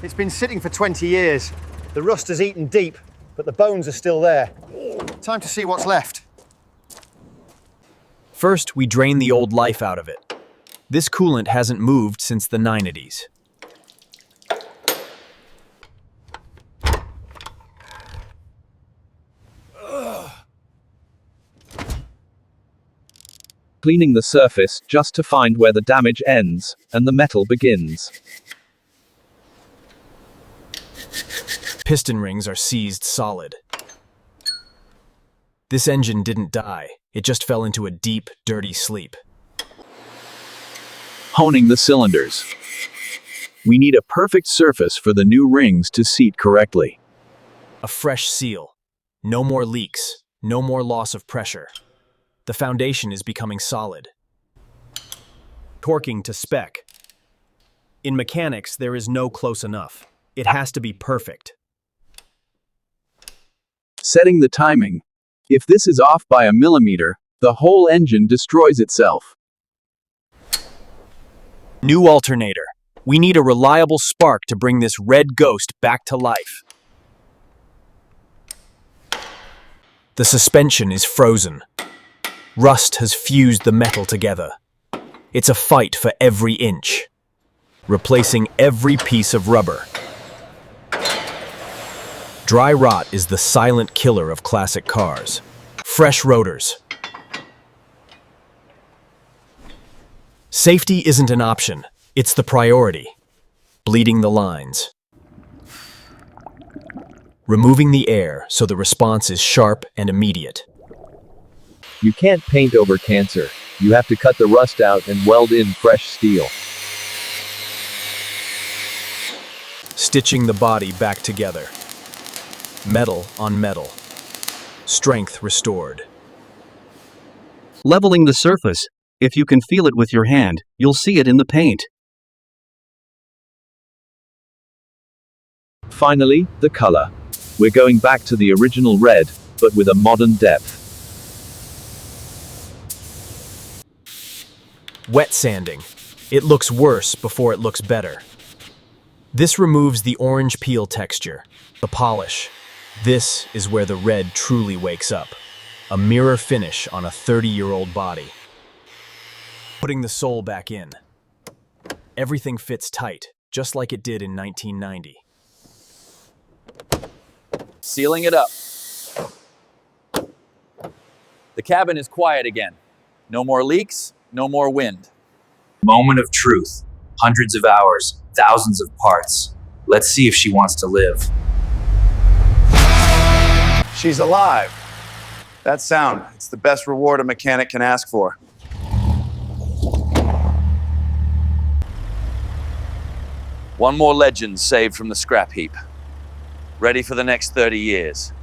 It's been sitting for 20 years. The rust has eaten deep, but the bones are still there. Time to see what's left. First, we drain the old life out of it. This coolant hasn't moved since the 90s. Cleaning the surface just to find where the damage ends and the metal begins. Piston rings are seized solid. This engine didn't die. It just fell into a deep, dirty sleep. Honing the cylinders. We need a perfect surface for the new rings to seat correctly. A fresh seal. No more leaks. No more loss of pressure. The foundation is becoming solid. Torquing to spec. In mechanics, there is no close enough. It has to be perfect. Setting the timing. If this is off by a millimeter, the whole engine destroys itself. New alternator. We need a reliable spark to bring this red ghost back to life. The suspension is frozen. Rust has fused the metal together. It's a fight for every inch, replacing every piece of rubber. Dry rot is the silent killer of classic cars. Fresh rotors. Safety isn't an option, it's the priority. Bleeding the lines. Removing the air so the response is sharp and immediate. You can't paint over cancer. You have to cut the rust out and weld in fresh steel. Stitching the body back together. Metal on metal. Strength restored. Leveling the surface. If you can feel it with your hand, you'll see it in the paint. Finally, the color. We're going back to the original red, but with a modern depth. Wet sanding. It looks worse before it looks better. This removes the orange peel texture, the polish. This is where the red truly wakes up. A mirror finish on a 30-year-old body. Putting the soul back in. Everything fits tight, just like it did in 1990. Sealing it up. The cabin is quiet again. No more leaks, no more wind. Moment of truth. Hundreds of hours, thousands of parts. Let's see if she wants to live. She's alive. That sound, it's the best reward a mechanic can ask for. One more legend saved from the scrap heap. Ready for the next 30 years.